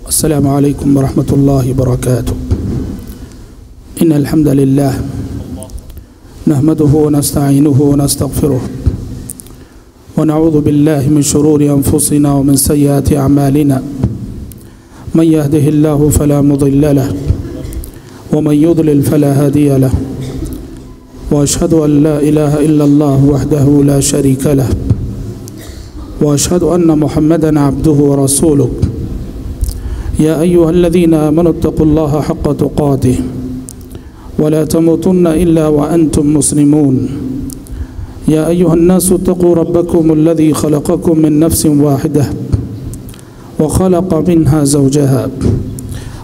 السلام علیکم ورحمۃ اللہ وبرکاتہ ان الحمد للہ نحمده ونستعینه ونستغفره ونعوذ باللہ من شرور انفسنا ومن سیئات اعمالنا من يهده الله فلا مضل له ومن يضلل فلا هادي له واشهد ان لا اله الا الله وحده لا شريك له واشهد ان محمدا عبده ورسوله يا أيها الذين آمنوا اتقوا الله حق تقاته ولا تموتن إلا وأنتم مسلمون يا أيها الناس اتقوا ربكم الذي خلقكم من نفس واحدة وخلق منها زوجها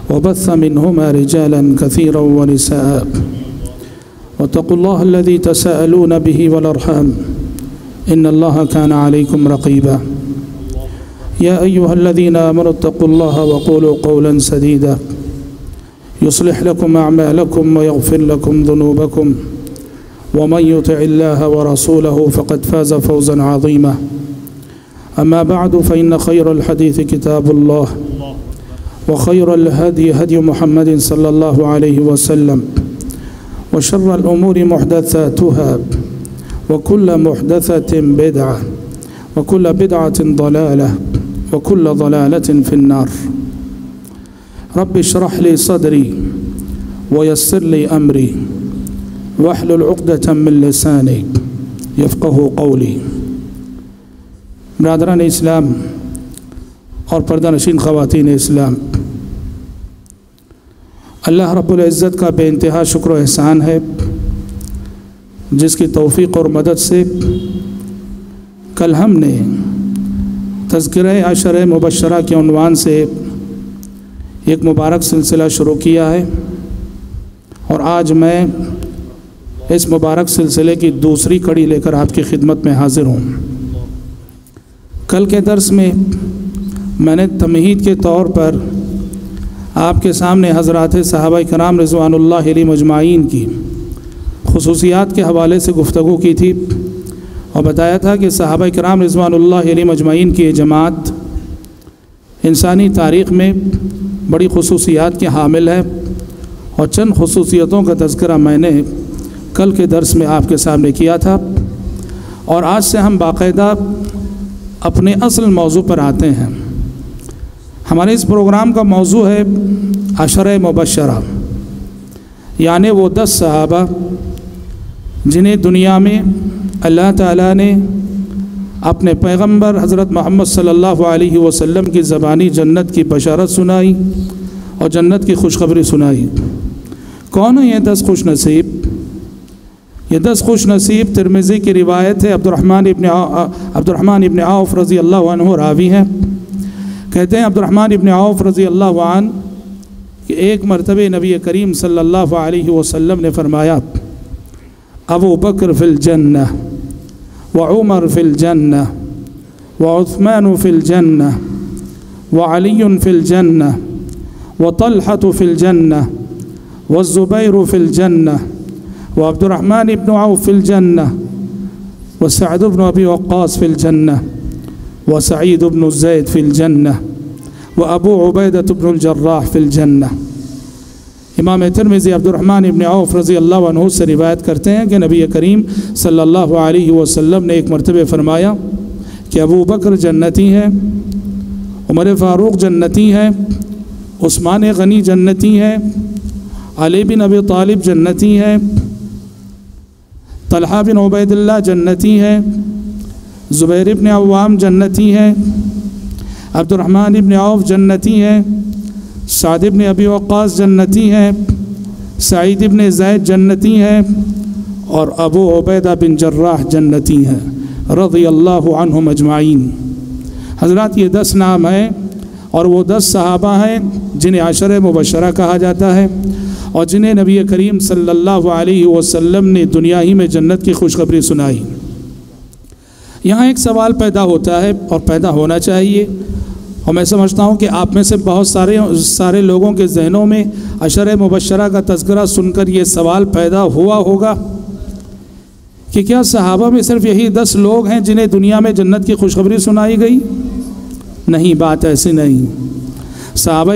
وبث منهما رجالا كثيرا ونساء واتقوا الله الذي تساءلون به والأرحام إن الله كان عليكم رقيبا يا أيها الذين آمنوا اتقوا الله وقولوا قولا سديدا يصلح لكم أعمالكم ويغفر لكم ذنوبكم ومن يطع الله ورسوله فقد فاز فوزا عظيما أما بعد فإن خير الحديث كتاب الله وخير الهدي هدي محمد صلى الله عليه وسلم وشر الأمور محدثاتها وكل محدثة بدعة وكل بدعة ضلالة وكل ضلالة في النار رب اشرح لي صدري ويسر لي أمري واحلل عقدة من لساني يفقه قولي برادران اسلام اور پردہ نشین خواتین اسلام، اللہ رب العزت کا بے انتہا شکر و احسان ہے جس کی توفیق اور مدد سے کل ہم نے تذکرہ عشر مبشرہ کے عنوان سے ایک مبارک سلسلہ شروع کیا ہے، اور آج میں اس مبارک سلسلے کی دوسری کڑی لے کر آپ کی خدمت میں حاضر ہوں۔ کل کے درس میں میں نے تمہید کے طور پر آپ کے سامنے حضرات صحابہ کرام رضوان اللہ علیہم اجمعین کی خصوصیات کے حوالے سے گفتگو کی تھی، اور بتایا تھا کہ صحابہ کرام رضوان اللہ علیہم اجمعین کی یہ جماعت انسانی تاریخ میں بڑی خصوصیات کے حامل ہے، اور چند خصوصیتوں کا تذکرہ میں نے کل کے درس میں آپ کے سامنے کیا تھا، اور آج سے ہم باقاعدہ اپنے اصل موضوع پر آتے ہیں۔ ہمارے اس پروگرام کا موضوع ہے عشرہ مبشرہ، یعنی وہ 10 صحابہ جنہیں دنیا میں اللہ تعالیٰ نے اپنے پیغمبر حضرت محمد صلی اللہ علیہ وسلم کی زبانی جنت کی بشارت سنائی اور جنت کی خوشخبری سنائی۔ کون ہیں یہ 10 خوش نصیب؟ یہ 10 خوش نصیب ترمذی کی روایت ہے، عبد الرحمن ابن عوف رضی اللہ عنہ راوی ہیں۔ کہتے ہیں عبد الرحمن ابن عوف رضی اللہ عنہ کہ ایک مرتبہ نبی کریم صلی اللہ علیہ وسلم نے فرمایا، ابو بکر فی الجنہ وعمر فی الجنہ وعثمان فی الجنہ وعلی فی الجنہ وطلحة فی الجنہ والزبیر فی الجنہ وعبد الرحمن ابن عوف فی الجنہ وسعد بن ابی وقاص فی الجنہ وسعید بن زید فی الجنہ وابو عبیدۃ بن الجراح فی الجنہ۔ امام ترمذی عبد الرحمن ابن عوف رضی اللہ عنہ سے روایت کرتے ہیں کہ نبی کریم صلی اللہ علیہ وسلم نے ایک مرتبہ فرمایا کہ ابو بکر جنتی ہے، عمر فاروق جنتی ہے، عثمان غنی جنتی ہے، علی بن ابی طالب جنتی ہے، طلحہ بن عبید اللہ جنتی ہے، زبیر بن عوام جنتی ہے، عبد الرحمن ابن عوف جنتی ہے، سعد بن ابی وقاص جنتی ہے، سعید بن زید جنتی ہے، اور ابو عبیدہ بن جراح جنتی ہیں رضی اللہ عنہم اجمعین۔ حضرات یہ 10 نام ہیں، اور وہ 10 صحابہ ہیں جنہیں عشرہ مبشرہ کہا جاتا ہے، اور جنہیں نبی کریم صلی اللہ علیہ وسلم نے دنیا ہی میں جنت کی خوشخبری سنائی۔ یہاں ایک سوال پیدا ہوتا ہے اور پیدا ہونا چاہیے، اور میں سمجھتا ہوں کہ آپ میں سے بہت سارے لوگوں کے ذہنوں میں عشرہ مبشرہ کا تذکرہ سن کر یہ سوال پیدا ہوا ہوگا کہ کیا صحابہ میں صرف یہی 10 لوگ ہیں جنہیں دنیا میں جنت کی خوشخبری سنائی گئی؟ نہیں، بات ایسی نہیں۔ صحابہ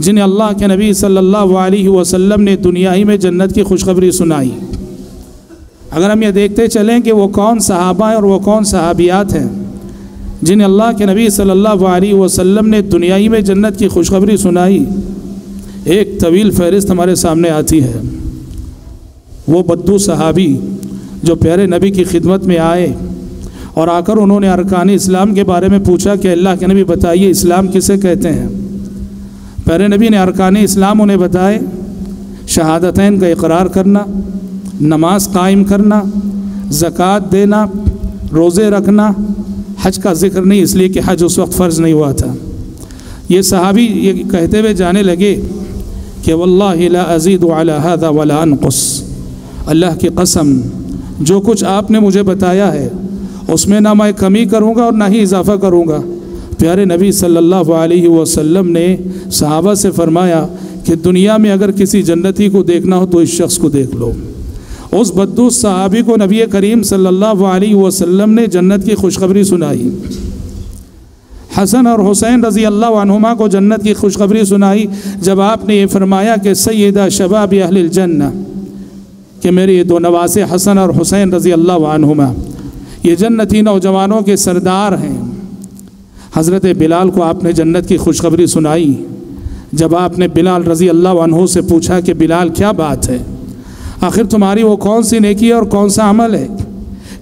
جنہیں اللہ کے نبی صلی اللہ علیہ وسلم نے دنیا ہی میں جنت کی خوشخبری سنائی۔ اگر ہم یہ دیکھتے چلیں کہ وہ کون صحابہ ہیں اور وہ کون صحابیات ہیں جنہیں اللہ کے نبی صلی اللہ علیہ وسلم نے دنیا ہی میں جنت کی خوشخبری سنائی، ایک طویل فہرست ہمارے سامنے آتی ہے۔ وہ بدو صحابی جو پیارے نبی کی خدمت میں آئے اور آ کر انہوں نے ارکان اسلام کے بارے میں پوچھا کہ اللہ کے نبی بتائیے اسلام کسے کہتے ہیں؟ پیارے نبی نے ارکان اسلام انہیں بتائے، شہادتین کا اقرار کرنا، نماز قائم کرنا، زکوٰۃ دینا، روزے رکھنا، حج کا ذکر نہیں اس لیے کہ حج اس وقت فرض نہیں ہوا تھا۔ یہ صحابی یہ کہتے ہوئے جانے لگے کہ واللہ لا ازید علی ھذا ولا انقص، اللہ کی قسم جو کچھ آپ نے مجھے بتایا ہے اس میں نہ میں کمی کروں گا اور نہ ہی اضافہ کروں گا۔ پیارے نبی صلی اللہ علیہ وسلم نے صحابہ سے فرمایا کہ دنیا میں اگر کسی جنتی کو دیکھنا ہو تو اس شخص کو دیکھ لو۔ اس بدو صحابی کو نبی کریم صلی اللہ علیہ وسلم نے جنت کی خوشخبری سنائی۔ حسن اور حسین رضی اللہ عنہما کو جنت کی خوشخبری سنائی جب آپ نے یہ فرمایا کہ سیدہ شباب اہل الجنہ، کہ میرے یہ دو نواسے حسن اور حسین رضی اللہ عنہما یہ جنتی نوجوانوں کے سردار ہیں۔ حضرت بلال کو آپ نے جنت کی خوشخبری سنائی جب آپ نے بلال رضی اللہ عنہ سے پوچھا کہ بلال کیا بات ہے، آخر تمہاری وہ کون سی نیکی اور کون سا عمل ہے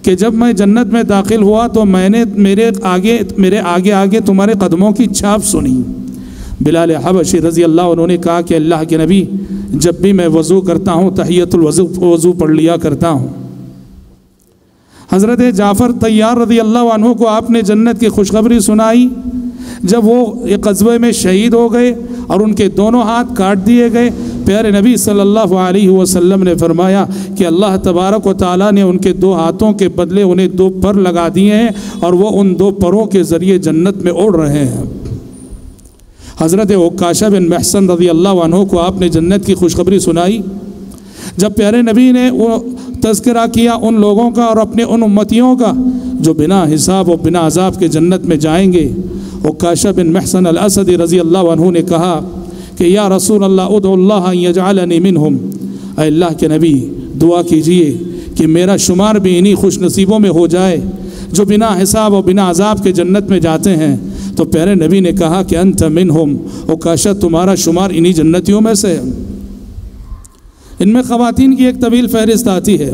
کہ جب میں جنت میں داخل ہوا تو میں نے میرے آگے آگے تمہارے قدموں کی چھاپ سنی۔ بلال حبشی رضی اللہ عنہ نے کہا کہ اللہ کے نبی جب بھی میں وضو کرتا ہوں تحیۃ الوضو پڑھ لیا کرتا ہوں۔ حضرت جعفر طیار رضی اللہ عنہ کو آپ نے جنت کی خوشخبری سنائی جب وہ ایک غزوے میں شہید ہو گئے اور ان کے دونوں ہاتھ کاٹ دیے گئے۔ پیارے نبی صلی اللہ علیہ وسلم نے فرمایا کہ اللہ تبارک و تعالیٰ نے ان کے دو ہاتھوں کے بدلے انہیں دو پر لگا دیے ہیں اور وہ ان دو پروں کے ذریعے جنت میں اڑ رہے ہیں۔ حضرت عکاشہ بن محصن رضی اللہ عنہ کو آپ نے جنت کی خوشخبری سنائی جب پیارے نبی نے وہ تذکرہ کیا ان لوگوں کا اور اپنے ان امتیوں کا جو بنا حساب و بنا عذاب کے جنت میں جائیں گے۔ عکاشہ بن محصن الاسدی رضی اللہ عنہ نے کہا کہ یا رسول اللہ ادعو اللہ ان یجعلنی منہم، اے اللہ کے نبی دعا کیجئے کہ میرا شمار بھی انہی خوش نصیبوں میں ہو جائے جو بنا حساب و بنا عذاب کے جنت میں جاتے ہیں۔ تو پیارے نبی نے کہا کہ انت منہم، عکاشہ تمہارا شمار انہی جنتیوں میں سے ہے۔ ان میں خواتین کی ایک طویل فہرست آتی ہے۔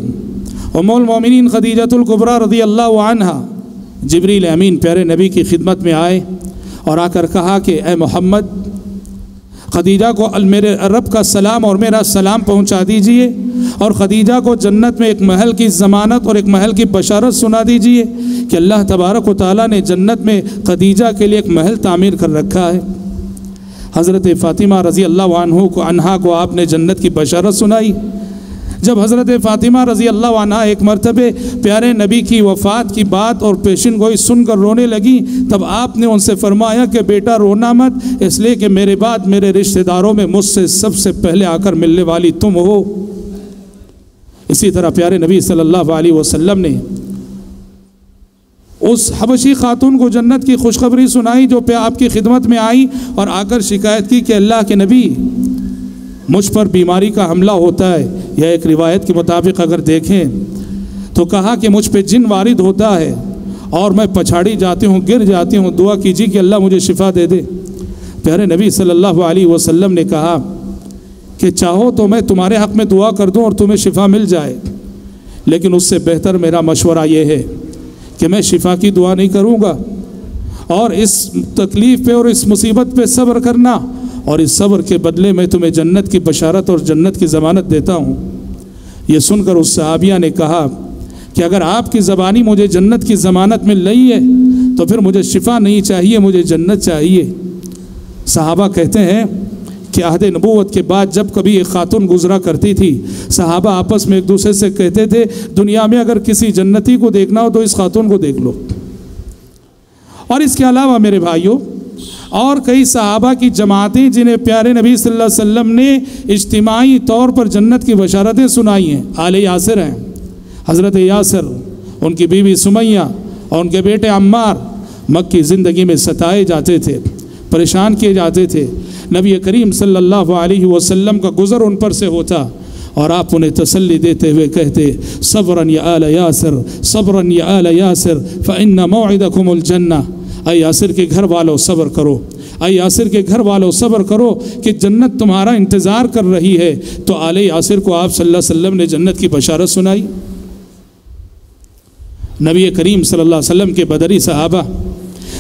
ام المومنین خدیجہ الکبریٰ رضی اللہ عنہا، جبریل امین پیارے نبی کی خدمت میں آئے اور آ کر کہا کہ اے محمد خدیجہ کو میرے رب کا سلام اور میرا سلام پہنچا دیجئے اور خدیجہ کو جنت میں ایک محل کی ضمانت اور ایک محل کی بشارت سنا دیجئے کہ اللہ تبارک و تعالیٰ نے جنت میں خدیجہ کے لیے ایک محل تعمیر کر رکھا ہے۔ حضرت فاطمہ رضی اللہ عنہا کو آپ نے جنت کی بشارت سنائی جب حضرت فاطمہ رضی اللہ عنہ ایک مرتبہ پیارے نبی کی وفات کی بات اور پیشن گوئی سن کر رونے لگی، تب آپ نے ان سے فرمایا کہ بیٹا رونا مت، اس لیے کہ میرے بعد میرے رشتہ داروں میں مجھ سے سب سے پہلے آ کر ملنے والی تم ہو۔ اسی طرح پیارے نبی صلی اللہ علیہ وسلم نے اس حبشی خاتون کو جنت کی خوشخبری سنائی جو آپ کی خدمت میں آئی اور آ کر شکایت کی کہ اللہ کے نبی مجھ پر بیماری کا حملہ ہوتا ہے، یا ایک روایت کے مطابق اگر دیکھیں تو کہا کہ مجھ پہ جن وارد ہوتا ہے اور میں پچھاڑی جاتی ہوں، گر جاتی ہوں، دعا کیجیے کہ اللہ مجھے شفا دے دے۔ پیارے نبی صلی اللہ علیہ وسلم نے کہا کہ چاہو تو میں تمہارے حق میں دعا کر دوں اور تمہیں شفا مل جائے، لیکن اس سے بہتر میرا مشورہ یہ ہے کہ میں شفا کی دعا نہیں کروں گا اور اس تکلیف پہ اور اس مصیبت پہ صبر کرنا، اور اس صبر کے بدلے میں تمہیں جنت کی بشارت اور جنت کی ضمانت دیتا ہوں۔ یہ سن کر اس صحابیہ نے کہا کہ اگر آپ کی زبانی مجھے جنت کی ضمانت مل رہی ہے تو پھر مجھے شفا نہیں چاہیے، مجھے جنت چاہیے۔ صحابہ کہتے ہیں کہ عہد نبوت کے بعد جب کبھی ایک خاتون گزرا کرتی تھی، صحابہ آپس میں ایک دوسرے سے کہتے تھے دنیا میں اگر کسی جنتی کو دیکھنا ہو تو اس خاتون کو دیکھ لو۔ اور اس کے علاوہ میرے بھائیوں اور کئی صحابہ کی جماعتیں جنہیں پیارے نبی صلی اللہ علیہ وسلم نے اجتماعی طور پر جنت کی بشارتیں سنائی ہیں۔ آل یاسر ہیں، حضرت یاسر، ان کی بیوی سمیہ اور ان کے بیٹے عمار، مکی زندگی میں ستائے جاتے تھے، پریشان کیے جاتے تھے، نبی کریم صلی اللہ علیہ وسلم کا گزر ان پر سے ہوتا اور آپ انہیں تسلی دیتے ہوئے کہتے صبراً یا آل یاسر، صبراً یا آل یاسر فإن موعدکم الجنہ، اے یاسر کے گھر والوں صبر کرو، اے یاسر کے گھر والوں صبر کرو کہ جنت تمہارا انتظار کر رہی ہے۔ تو آل یاسر کو آپ صلی اللہ علیہ وسلم نے جنت کی بشارت سنائی۔ نبی کریم صلی اللہ علیہ وسلم کے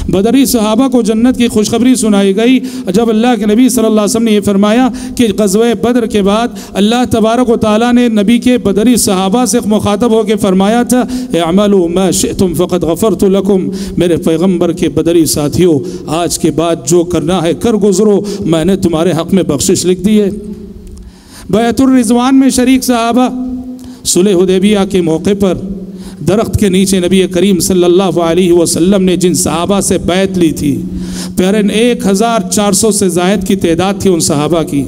بدری صحابہ کو جنت کی خوشخبری سنائی گئی۔ جب اللہ کے نبی صلی اللہ علیہ وسلم نے یہ فرمایا کہ غزوہ بدر کے بعد اللہ تبارک و تعالیٰ نے نبی کے بدری صحابہ سے مخاطب ہو کے فرمایا تھا اعملوا ما شئتم فقد غفرت لکم، میرے پیغمبر کے بدری ساتھیوں آج کے بعد جو کرنا ہے کر گزرو، میں نے تمہارے حق میں بخشش لکھ دی ہے۔ بیعت الرضوان میں شریک صحابہ، صلح حدیبیہ کے موقع پر درخت کے نیچے نبی کریم صلی اللہ علیہ وسلم نے جن صحابہ سے بیعت لی تھی، پیارے 1400 سے زائد کی تعداد تھی ان صحابہ کی،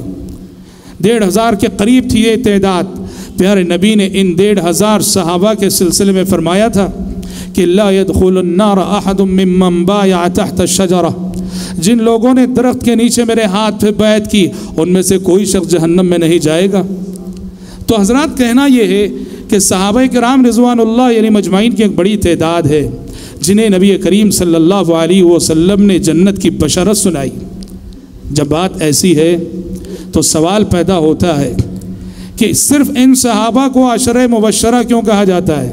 1500 کے قریب تھی یہ تعداد۔ پیارے نبی نے ان 1500 صحابہ کے سلسلے میں فرمایا تھا کہ لا يدخل النار احد ممن بايع تحت الشجرہ، جن لوگوں نے درخت کے نیچے میرے ہاتھ پہ بیعت کی ان میں سے کوئی شخص جہنم میں نہیں جائے گا۔ تو حضرات کہنا یہ ہے کہ صحابہ کرام رضوان اللہ یعنی مجمعین کی ایک بڑی تعداد ہے جنہیں نبی کریم صلی اللہ علیہ وسلم نے جنت کی بشارت سنائی۔ جب بات ایسی ہے تو سوال پیدا ہوتا ہے کہ صرف ان صحابہ کو عشرہ مبشرہ کیوں کہا جاتا ہے؟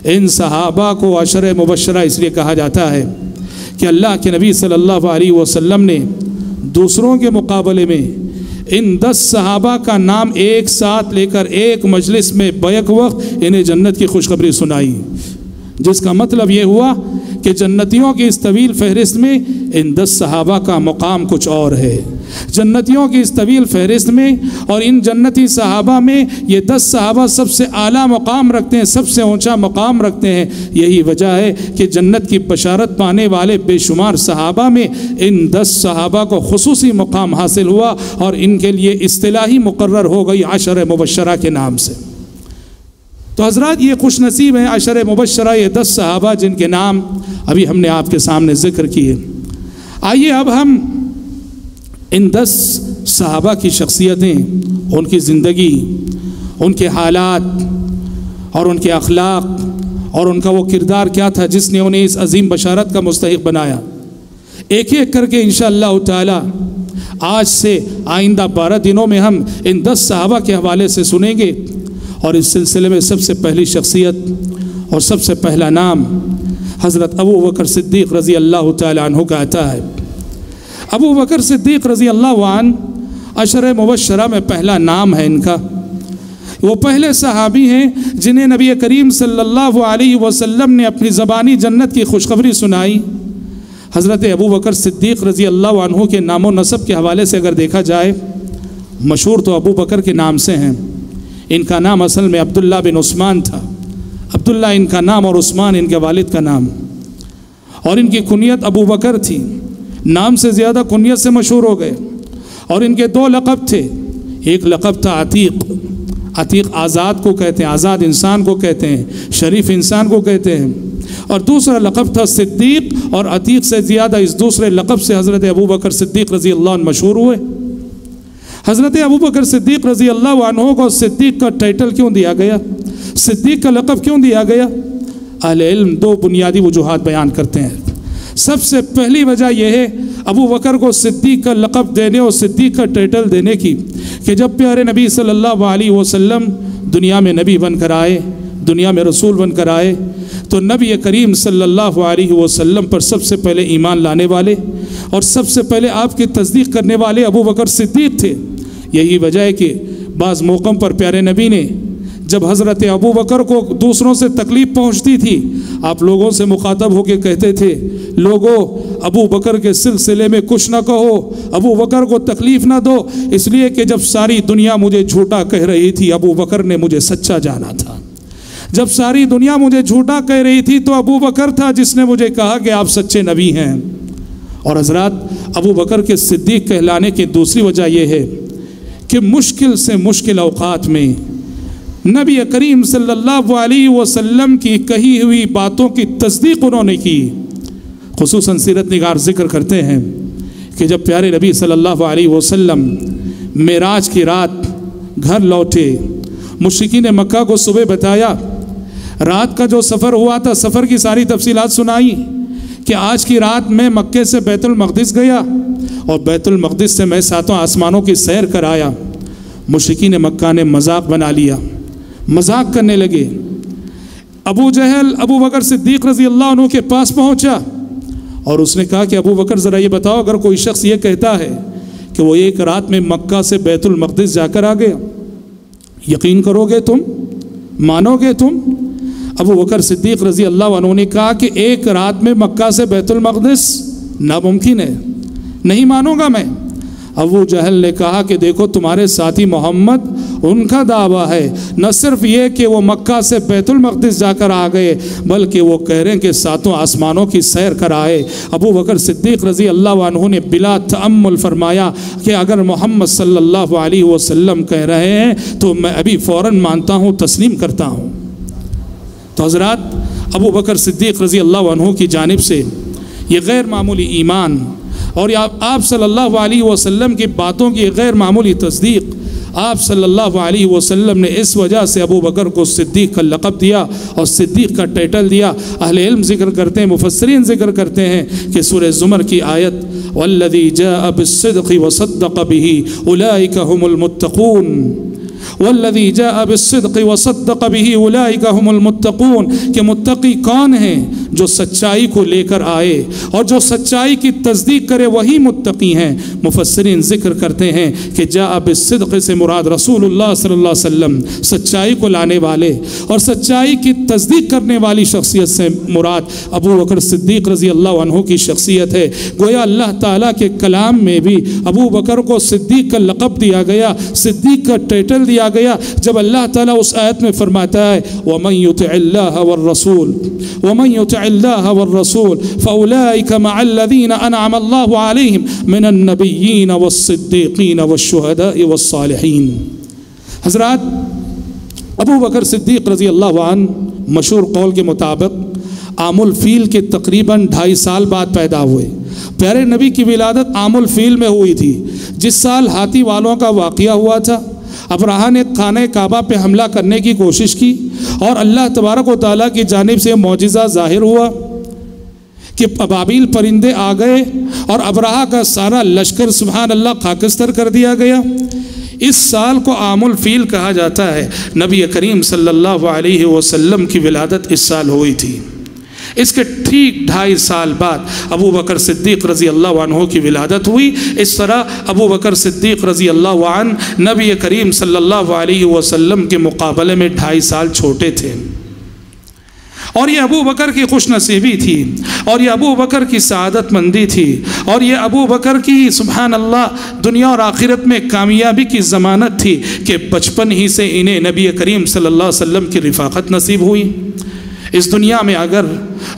ان صحابہ کو عشرہ مبشرہ اس لیے کہا جاتا ہے کہ اللہ کے نبی صلی اللہ علیہ وسلم نے دوسروں کے مقابلے میں ان 10 صحابہ کا نام ایک ساتھ لے کر ایک مجلس میں بیک وقت انہیں جنت کی خوشخبری سنائی، جس کا مطلب یہ ہوا کہ جنتیوں کی اس طویل فہرست میں ان 10 صحابہ کا مقام کچھ اور ہے۔ جنتیوں کی اس طویل فہرست میں اور ان جنتی صحابہ میں یہ 10 صحابہ سب سے اعلیٰ مقام رکھتے ہیں، سب سے اونچا مقام رکھتے ہیں۔ یہی وجہ ہے کہ جنت کی بشارت پانے والے بے شمار صحابہ میں ان 10 صحابہ کو خصوصی مقام حاصل ہوا اور ان کے لیے اصطلاحی مقرر ہو گئی عشر مبشرہ کے نام سے۔ تو حضرات یہ خوش نصیب ہیں عشر مبشرہ، یہ 10 صحابہ جن کے نام ابھی ہم نے آپ کے سامنے ذکر کیے۔ آئیے اب ہم ان 10 صحابہ کی شخصیتیں، ان کی زندگی، ان کے حالات اور ان کے اخلاق اور ان کا وہ کردار کیا تھا جس نے انہیں اس عظیم بشارت کا مستحق بنایا، ایک ایک کر کے انشاءاللہ تعالی آج سے آئندہ 12 دنوں میں ہم ان 10 صحابہ کے حوالے سے سنیں گے۔ اور اس سلسلے میں سب سے پہلی شخصیت اور سب سے پہلا نام حضرت ابو بکر صدیق رضی اللہ تعالی عنہ کا آتا ہے۔ ابو بکر صدیق رضی اللہ عنہ عشر مبشرہ میں پہلا نام ہے ان کا۔ وہ پہلے صحابی ہیں جنہیں نبی کریم صلی اللہ علیہ وسلم نے اپنی زبانی جنت کی خوشخبری سنائی۔ حضرت ابو بکر صدیق رضی اللہ عنہ کے نام و نسب کے حوالے سے اگر دیکھا جائے، مشہور تو ابو بکر کے نام سے ہیں۔ ان کا نام اصل میں عبداللہ بن عثمان تھا، عبداللہ ان کا نام اور عثمان ان کے والد کا نام، اور ان کی کنیت ابو بکر تھی، نام سے زیادہ کنیت سے مشہور ہو گئے۔ اور ان کے 2 لقب تھے، ایک لقب تھا عتیق، عتیق آزاد کو کہتے ہیں، آزاد انسان کو کہتے ہیں، شریف انسان کو کہتے ہیں، اور دوسرا لقب تھا صدیق، اور عتیق سے زیادہ اس دوسرے لقب سے حضرت ابو بکر صدیق رضی اللہ عنہ مشہور ہوئے۔ حضرت ابو بکر صدیق رضی اللہ عنہ کو صدیق کا ٹائٹل کیوں دیا گیا، صدیق کا لقب کیوں دیا گیا؟ اہل علم 2 بنیادی وجوہات بیان کرتے ہیں۔ سب سے پہلی وجہ یہ ہے ابو بکر کو صدیق کا لقب دینے اور صدیق کا ٹائٹل دینے کی کہ جب پیارے نبی صلی اللہ علیہ وسلم دنیا میں نبی بن کر آئے، دنیا میں رسول بن کر آئے، تو نبی کریم صلی اللہ علیہ وسلم پر سب سے پہلے ایمان لانے والے اور سب سے پہلے آپ کی تصدیق کرنے والے ابو بکر صدیق تھے۔ یہی وجہ ہے کہ بعض موقع پر پیارے نبی نے جب حضرت ابو بکر کو دوسروں سے تکلیف پہنچتی تھی، آپ لوگوں سے مخاطب ہو کے کہتے تھے، لوگوں ابو بکر کے سلسلے میں کچھ نہ کہو، ابو بکر کو تکلیف نہ دو، اس لیے کہ جب ساری دنیا مجھے جھوٹا کہہ رہی تھی ابو بکر نے مجھے سچا جانا تھا۔ جب ساری دنیا مجھے جھوٹا کہہ رہی تھی تو ابو بکر تھا جس نے مجھے کہا کہ آپ سچے نبی ہیں۔ اور حضرات ابو بکر کے صدیق کہلانے کی دوسری وجہ یہ ہے کہ مشکل سے مشکل اوقات میں نبی کریم صلی اللہ علیہ وسلم کی کہی ہوئی باتوں کی تصدیق انہوں نے کی۔ خصوصاً سیرت نگار ذکر کرتے ہیں کہ جب پیارے نبی صلی اللہ علیہ وسلم معراج کی رات گھر لوٹے، مشرکین مکہ کو صبح بتایا، رات کا جو سفر ہوا تھا سفر کی ساری تفصیلات سنائی کہ آج کی رات میں مکے سے بیت المقدس گیا اور بیت المقدس سے میں 7 آسمانوں کی سیر کرایا۔ مشرکین مکہ نے مذاق بنا لیا، مذاق کرنے لگے۔ ابو جہل ابو بکر صدیق رضی اللہ عنہ کے پاس پہنچا اور اس نے کہا کہ ابو بکر ذرا یہ بتاؤ، اگر کوئی شخص یہ کہتا ہے کہ وہ ایک رات میں مکہ سے بیت المقدس جا کر آ گیا، یقین کرو گے تم؟ مانو گے تم؟ ابو بکر صدیق رضی اللہ عنہ نے کہا کہ ایک رات میں مکہ سے بیت المقدس ناممکن ہے، نہیں مانوں گا میں۔ ابو جہل نے کہا کہ دیکھو تمہارے ساتھی محمد، ان کا دعویٰ ہے نہ صرف یہ کہ وہ مکہ سے بیت المقدس جا کر آ گئے، بلکہ وہ کہہ رہے ہیں کہ 7 آسمانوں کی سیر کرائے۔ ابو بکر صدیق رضی اللہ عنہ نے بلا تأمل فرمایا کہ اگر محمد صلی اللہ علیہ وسلم کہہ رہے ہیں تو میں ابھی فوراً مانتا ہوں، تسلیم کرتا ہوں۔ تو حضرات، ابو بکر صدیق رضی اللہ عنہ کی جانب سے یہ غیر معمولی ایمان اور آپ صلی اللہ علیہ وسلم کی باتوں کی غیر معمولی تصدیق، آپ صلی اللہ علیہ وسلم نے اس وجہ سے ابو بکر کو صدیق کا لقب دیا اور صدیق کا ٹائٹل دیا۔ اہل علم ذکر کرتے ہیں، مفسرین ذکر کرتے ہیں کہ سورہ زمر کی آیت والذی جاء بالصدق وصدق به اولئک هم المتقون، والذی جاء بالصدق وصدق به اولئک هم المتقون، کہ متقی کون ہیں؟ جو سچائی کو لے کر آئے اور جو سچائی کی تصدیق کرے وہی متقی ہیں۔ مفسرین ذکر کرتے ہیں کہ جاء بالصدق سے مراد رسول اللہ صلی اللہ علیہ وسلم، سچائی کو لانے والے اور سچائی کی تصدیق کرنے والی شخصیت سے مراد ابو بکر صدیق رضی اللہ عنہ کی شخصیت ہے۔ گویا اللہ تعالیٰ کے کلام میں بھی ابو بکر کو صدیق کا لقب دیا گیا، صدیق کا ٹائٹل دیا گیا، جب اللہ تعالیٰ اس آیت میں فرماتا ہے وَمَن يُطِعِ اللَّهَ وَالرَّسُولِ وَمَن يُطِعِ اللَّهَ وَالرَّسُولِ فَأُولَئِكَ مَعَ الَّذِينَ أَنْعَمَ اللَّهُ عَلَيْهِمْ مِنَ النَّبِيِّينَ وَالصِّدِّيقِينَ وَالشُّهَدَاءِ وَالصَّالِحِينَ۔ حضرات، ابو بکر صدیق رضی اللہ عنہ مشہور قول کے مطابق عام الفیل کے تقریباً 2.5 سال بعد پیدا ہوئے۔ پیارے نبی کی ولادت عام الفیل میں ہوئی تھی، جس سال ہاتھی والوں کا واقعہ ہوا تھا۔ ابراہا نے خانہ کعبہ پہ حملہ کرنے کی کوشش کی اور اللہ تبارک و تعالیٰ کی جانب سے معجزہ ظاہر ہوا کہ ابابیل پرندے آ گئے اور ابراہا کا سارا لشکر سبحان اللہ خاکستر کر دیا گیا۔ اس سال کو عام الفیل کہا جاتا ہے۔ نبی کریم صلی اللہ علیہ وسلم کی ولادت اس سال ہوئی تھی۔ اس کے ٹھیک 2.5 سال بعد ابو بکر صدیق رضی اللہ عنہ کی ولادت ہوئی۔ اس طرح ابو بکر صدیق رضی اللہ عنہ نبی کریم صلی اللہ علیہ وسلم کے مقابلے میں 2.5 سال چھوٹے تھے، اور یہ ابو بکر کی خوش نصیبی تھی، اور یہ ابو بکر کی سعادت مندی تھی، اور یہ ابو بکر کی سبحان اللہ دنیا اور آخرت میں کامیابی کی ضمانت تھی کہ بچپن ہی سے انہیں نبی کریم صلی اللہ علیہ وسلم کی رفاقت نصیب ہوئی۔ اس دنیا میں اگر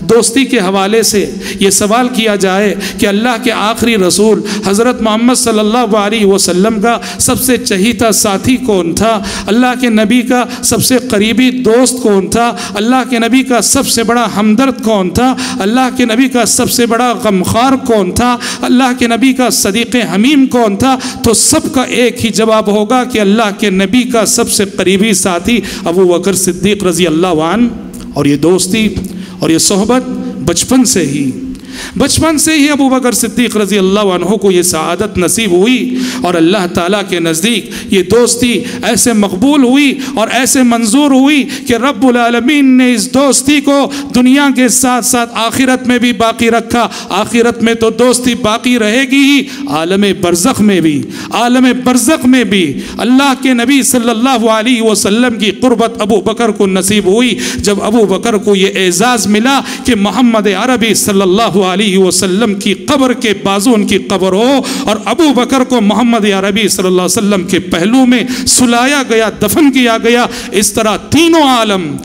دوستی کے حوالے سے یہ سوال کیا جائے کہ اللہ کے آخری رسول حضرت محمد صلی اللہ علیہ وسلم کا سب سے چہیتا ساتھی کون تھا، اللہ کے نبی کا سب سے قریبی دوست کون تھا، اللہ کے نبی کا سب سے بڑا ہمدرد کون تھا، اللہ کے نبی کا سب سے بڑا غمخوار کون تھا، اللہ کے نبی کا صدیق حمیم کون تھا، تو سب کا ایک ہی جواب ہوگا کہ اللہ کے نبی کا سب سے قریبی ساتھی ابو بکر صدیق رضی اللہ عنہ۔ اور یہ دوستی اور یہ صحبت بچپن سے ہی ابو بکر صدیق رضی اللہ عنہ کو یہ سعادت نصیب ہوئی، اور اللہ تعالیٰ کے نزدیک یہ دوستی ایسے مقبول ہوئی اور ایسے منظور ہوئی کہ رب العالمین نے اس دوستی کو دنیا کے ساتھ ساتھ آخرت میں بھی باقی رکھا۔ آخرت میں تو دوستی باقی رہے گی ہی، عالم برزخ میں بھی اللہ کے نبی صلی اللہ علیہ وسلم کی قربت ابو بکر کو نصیب ہوئی، جب ابو بکر کو یہ اعزاز ملا کہ محمد عربی صلی اللہ علیہ وسلم کی قبر کے بازو ان کی قبر ہو، اور ابو بکر کو محمد عربی صلی اللہ علیہ وسلم کے پہلو میں سلایا گیا، دفن کیا گیا۔ اس طرح تینوں عالم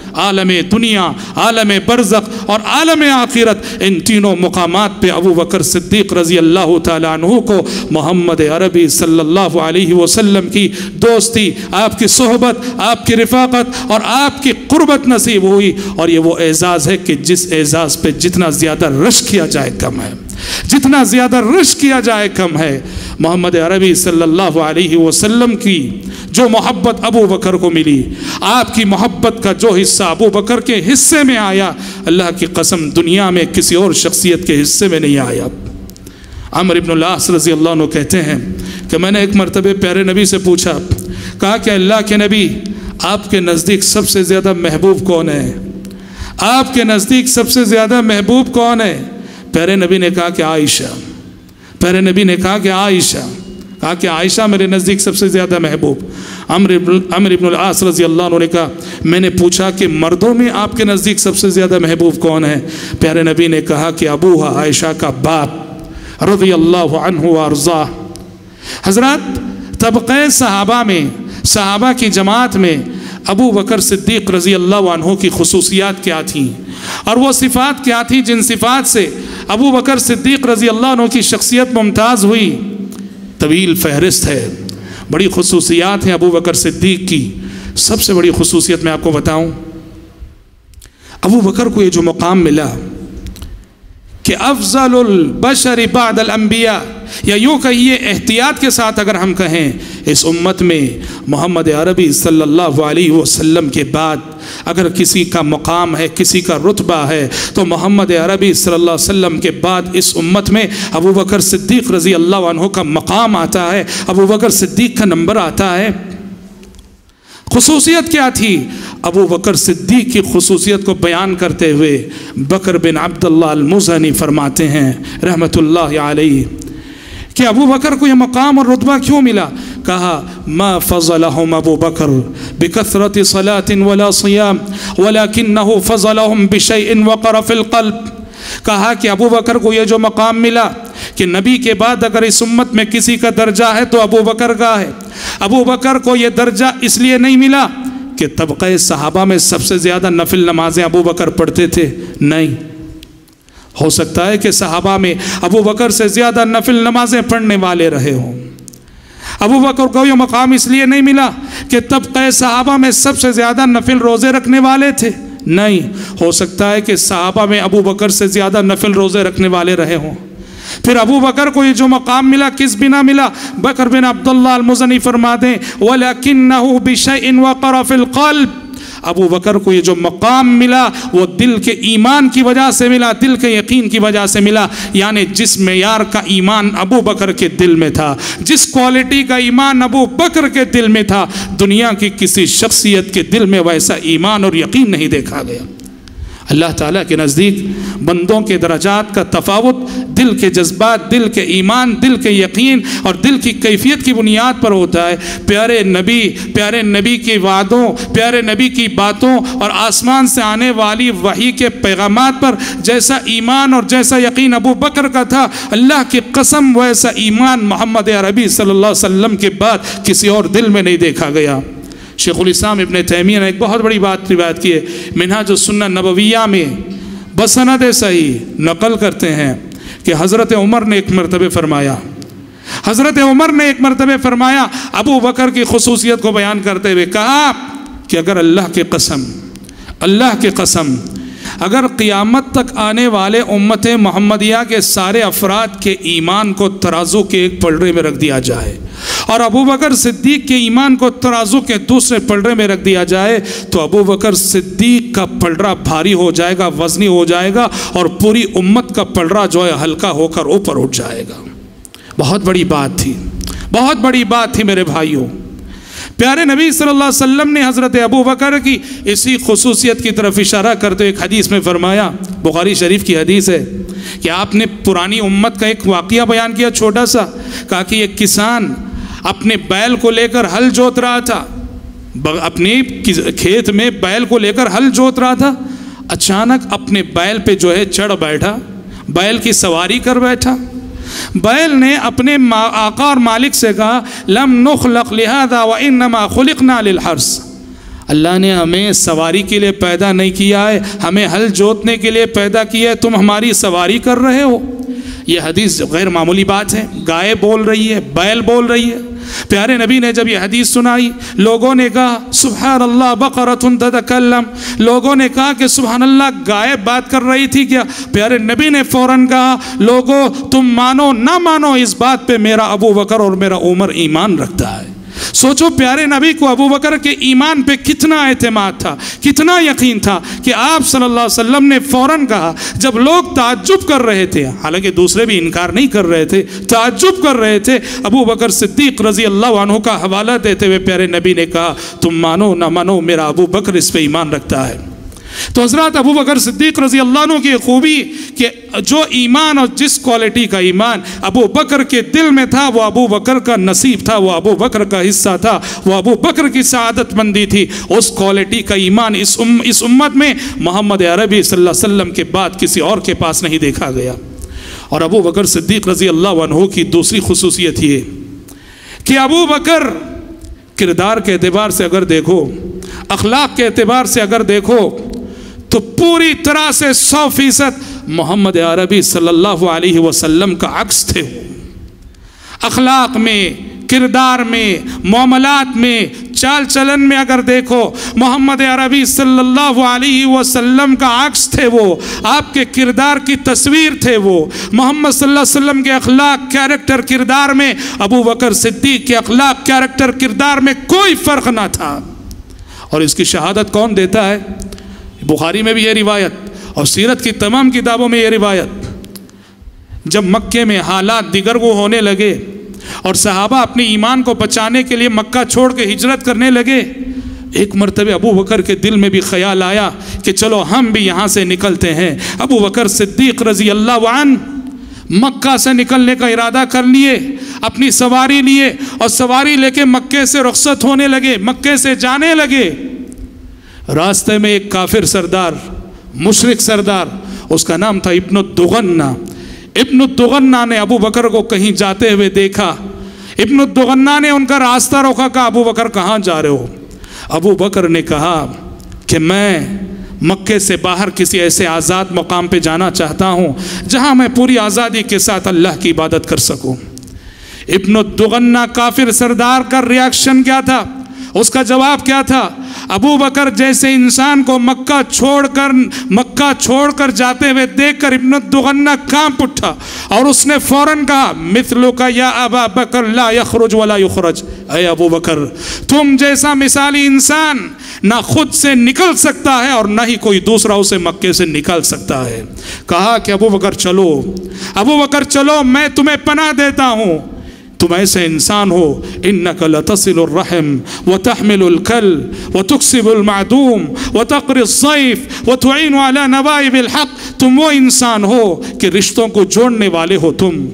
دنیا، عالم برزخ اور عالم آخرت، ان تینوں مقامات پہ ابو بکر صدیق رضی اللہ تعالیٰ عنہ کو محمد عربی صلی اللہ علیہ وسلم کی دوستی، آپ کی صحبت، آپ کی رفاقت اور آپ کی قربت نصیب ہوئی۔ اور یہ وہ اعزاز ہے کہ جس اعزاز پہ جتنا زیادہ رشک کیا جائے کم ہے، جتنا زیادہ رشک کیا جائے کم ہے۔ محمد عربی صلی اللہ علیہ وسلم کی جو محبت ابو بکر کو ملی، آپ کی محبت کا جو حصہ ابو بکر کے حصے میں آیا، اللہ کی قسم دنیا میں کسی اور شخصیت کے حصے میں نہیں آیا۔ عمرو بن العاص رضی اللہ عنہ کہتے ہیں کہ میں نے ایک مرتبہ پیارے نبی سے پوچھا، کہا کہ اللہ کے نبی آپ کے نزدیک سب سے زیادہ محبوب کون ہے؟ آپ کے نزدیک سب سے زیادہ محبوب کون ہے؟ پیارے نبی نے کہا کہ عائشہ۔ پیارے نبی نے کہا کہ عائشہ، کہا کہ عائشہ میرے نزدیک سب سے زیادہ محبوب۔ عمرو بن العاص رضی اللہ عنہ نے کہا میں نے پوچھا کہ مردوں میں آپ کے نزدیک سب سے زیادہ محبوب کون ہے؟ پیارے نبی نے کہا کہ ابوہا، عائشہ کا باپ رضی اللہ عنہ وارضاہ۔ حضرات طبقہ صحابہ میں، صحابہ کی جماعت میں ابو بکر صدیق رضی اللہ عنہ کی خصوصیات کیا تھیں اور وہ صفات کیا تھیں جن صفات سے ابو بکر صدیق رضی اللہ عنہ کی شخصیت ممتاز ہوئی؟ طویل فہرست ہے، بڑی خصوصیات ہیں ابو بکر صدیق کی۔ سب سے بڑی خصوصیت میں آپ کو بتاؤں، ابو بکر کو یہ جو مقام ملا کہ افضل البشر بعد الانبیاء، یا یوں کہیے احتیاط کے ساتھ اگر ہم کہیں اس امت میں محمد عربی صلی اللہ علیہ وسلم کے بعد اگر کسی کا مقام ہے، کسی کا رتبہ ہے، تو محمد عربی صلی اللہ علیہ وسلم کے بعد اس امت میں ابو بکر صدیق رضی اللہ عنہ کا مقام آتا ہے، ابو بکر صدیق کا نمبر آتا ہے۔ خصوصیت کیا تھی؟ ابو بکر صدیق کی خصوصیت کو بیان کرتے ہوئے بکر بن عبداللہ المزنی فرماتے ہیں رحمت اللہ علیہ کہ ابو بکر کو یہ مقام اور رتبہ کیوں ملا؟ کہا ما فضلهم ابو بکر بکثرت صلاة ولا صیام ولکنہ فضلهم بشیء وقر فی القلب۔ کہا کہ ابو بکر کو یہ جو مقام ملا کہ نبی کے بعد اگر اس امت میں کسی کا درجہ ہے تو ابو بکر کا ہے۔ ابو بکر کو یہ درجہ اس لیے نہیں ملا کہ طبقہ صحابہ میں سب سے زیادہ نفل نمازیں ابو بکر پڑھتے تھے، نہیں، ہو سکتا ہے کہ صحابہ میں ابو بکر سے زیادہ نفل نمازیں پڑھنے والے رہے ہوں۔ ابو بکر کو یہ مقام اس لیے نہیں ملا کہ طبقہ صحابہ میں سب سے زیادہ نفل روزے رکھنے والے تھے، نہیں، ہو سکتا ہے کہ صحابہ میں ابو بکر سے زیادہ نفل روزے رکھنے والے رہے ہوں۔ پھر ابو بکر کو یہ جو مقام ملا کس بنا ملا؟ بکر بن عبداللہ المزنی فرما دیں وَلَكِنَّهُ بِشَيْءٍ وَقَرَ فِي الْقَلْبِ۔ ابو بکر کو یہ جو مقام ملا وہ دل کے ایمان کی وجہ سے ملا، دل کے یقین کی وجہ سے ملا، یعنی جس معیار کا ایمان ابو بکر کے دل میں تھا، جس کوالٹی کا ایمان ابو بکر کے دل میں تھا، دنیا کی کسی شخصیت کے دل میں ویسا ایمان اور یقین نہیں دیکھا گیا۔ اللہ تعالیٰ کے نزدیک بندوں کے درجات کا تفاوت دل کے جذبات، دل کے ایمان، دل کے یقین اور دل کی کیفیت کی بنیاد پر ہوتا ہے۔ پیارے نبی کی وعدوں، پیارے نبی کی باتوں اور آسمان سے آنے والی وحی کے پیغامات پر جیسا ایمان اور جیسا یقین ابو بکر کا تھا، اللہ کی قسم ویسا ایمان محمد عربی صلی اللہ علیہ وسلم کے بعد کسی اور دل میں نہیں دیکھا گیا۔ شیخ الاسلام ابن تیمیہ نے ایک بہت بڑی بات روایت کی ہے، منہاج السنہ نبویہ میں بسند صحیح نقل کرتے ہیں کہ حضرت عمر نے ایک مرتبہ فرمایا، ابو بکر کی خصوصیت کو بیان کرتے ہوئے کہا کہ اگر اللہ کے قسم اگر قیامت تک آنے والے امت محمدیہ کے سارے افراد کے ایمان کو ترازو کے ایک پلڑے میں رکھ دیا جائے اور ابو بکر صدیق کے ایمان کو ترازو کے دوسرے پلڑے میں رکھ دیا جائے تو ابو بکر صدیق کا پلڑا بھاری ہو جائے گا، وزنی ہو جائے گا، اور پوری امت کا پلڑا جو ہے ہلکا ہو کر اوپر اٹھ جائے گا۔ بہت بڑی بات تھی میرے بھائیوں۔ پیارے نبی صلی اللہ علیہ وسلم نے حضرت ابو بکر کی اسی خصوصیت کی طرف اشارہ کرتے ایک حدیث میں فرمایا، بخاری شریف کی حدیث ہے کہ آپ نے پرانی امت کا ایک واقعہ بیان کیا چھوٹا سا، کہا کہ ایک کسان اپنے بیل کو لے کر ہل جوت رہا تھا، اپنے کھیت میں بیل کو لے کر ہل جوت رہا تھا، اچانک اپنے بیل پہ جو ہے چڑھ بیٹھا، بیل کی سواری کر بیٹھا۔ بیل نے اپنے آقا اور مالک سے کہا لم نخلق لہذا وانما خلقنا للحرث، اللہ نے ہمیں سواری کے لیے پیدا نہیں کیا ہے، ہمیں ہل جوتنے کے لیے پیدا کیا ہے، تم ہماری سواری کر رہے ہو۔ یہ حدیث غیر معمولی بات ہے، گائے بول رہی ہے، بیل بول رہی ہے، پیارے نبی نے جب یہ حدیث سنائی لوگوں نے کہا سبحان اللہ بقرۃ تتکلم، لوگوں نے کہا کہ سبحان اللہ گائے بات کر رہی تھی کیا؟ پیارے نبی نے فوراً کہا لوگوں تم مانو نہ مانو اس بات پہ میرا ابو بکر اور میرا عمر ایمان رکھتا ہے۔ سوچو پیارے نبی کو ابو بکر کے ایمان پہ کتنا اعتماد تھا، کتنا یقین تھا کہ آپ صلی اللہ علیہ وسلم نے فوراً کہا جب لوگ تعجب کر رہے تھے، حالانکہ دوسرے بھی انکار نہیں کر رہے تھے، تعجب کر رہے تھے، ابو بکر صدیق رضی اللہ عنہ کا حوالہ دیتے ہوئے پیارے نبی نے کہا تم مانو نہ مانو میرا ابو بکر اس پہ ایمان رکھتا ہے۔ تو حضرات ابو بکر صدیق رضی اللہ عنہ کی خوبی کہ جو ایمان اور جس کوالٹی کا ایمان ابو بکر کے دل میں تھا وہ ابو بکر کا نصیب تھا، وہ ابو بکر کا حصہ تھا، وہ ابو بکر کی سعادت مندی تھی۔ اس کوالٹی کا ایمان اس امت میں محمد عربی صلی اللہ علیہ وسلم کے بعد کسی اور کے پاس نہیں دیکھا گیا۔ اور ابو بکر صدیق رضی اللہ عنہ کی دوسری خصوصیت یہ کہ ابو بکر کردار کے اعتبار سے اگر دیکھو، اخلاق کے اعتبار سے اگر دیکھو تو پوری طرح سے 100% محمد عربی صلی اللہ علیہ وسلم کا عکس تھے۔ اخلاق میں، کردار میں، معاملات میں، چال چلن میں اگر دیکھو محمد عربی صلی اللہ علیہ وسلم کا عکس تھے، وہ آپ کے کردار کی تصویر تھے، وہ محمد صلی اللہ علیہ وسلم کے اخلاق کیریکٹر کردار میں ابو بکر صدیق کے اخلاق کیریکٹر کردار میں کوئی فرق نہ تھا۔ اور اس کی شہادت کون دیتا ہے؟ بخاری میں بھی یہ روایت اور سیرت کی تمام کتابوں میں یہ روایت، جب مکے میں حالات دیگرگو ہونے لگے اور صحابہ اپنے ایمان کو بچانے کے لیے مکہ چھوڑ کے ہجرت کرنے لگے، ایک مرتبہ ابو بکر کے دل میں بھی خیال آیا کہ چلو ہم بھی یہاں سے نکلتے ہیں۔ ابو بکر صدیق رضی اللہ عنہ مکہ سے نکلنے کا ارادہ کر لیے، اپنی سواری لیے اور سواری لے کے مکے سے رخصت ہونے لگے، مکے سے جانے لگے۔ راستے میں ایک کافر سردار، مشرک سردار، اس کا نام تھا ابن الدغنہ۔ ابن الدغنہ نے ابو بکر کو کہیں جاتے ہوئے دیکھا، ابن الدغنہ نے ان کا راستہ روکا، کہا ابو بکر کہاں جا رہے ہو؟ ابو بکر نے کہا کہ میں مکے سے باہر کسی ایسے آزاد مقام پہ جانا چاہتا ہوں جہاں میں پوری آزادی کے ساتھ اللہ کی عبادت کر سکوں۔ ابن الدغنہ کافر سردار کا ریاکشن کیا تھا؟ اس کا جواب کیا تھا؟ ابو بکر جیسے انسان کو مکہ چھوڑ کر جاتے ہوئے دیکھ کر ابن الدغنہ کانپ اٹھا اور اس نے فوراً کہا مثلک یا ابا بکر لا یخرج ولا یخرج، اے ابو بکر تم جیسا مثالی انسان نہ خود سے نکل سکتا ہے اور نہ ہی کوئی دوسرا اسے مکے سے نکال سکتا ہے۔ کہا کہ ابو بکر چلو میں تمہیں پناہ دیتا ہوں، تم ایسے انسان ہو انک لتصل الرحم وتحمل الکل وتکسب المعدوم وتقری الضیف وتعین علی نوائب الحق، تم وہ انسان ہو کہ رشتوں کو جوڑنے والے ہو، تم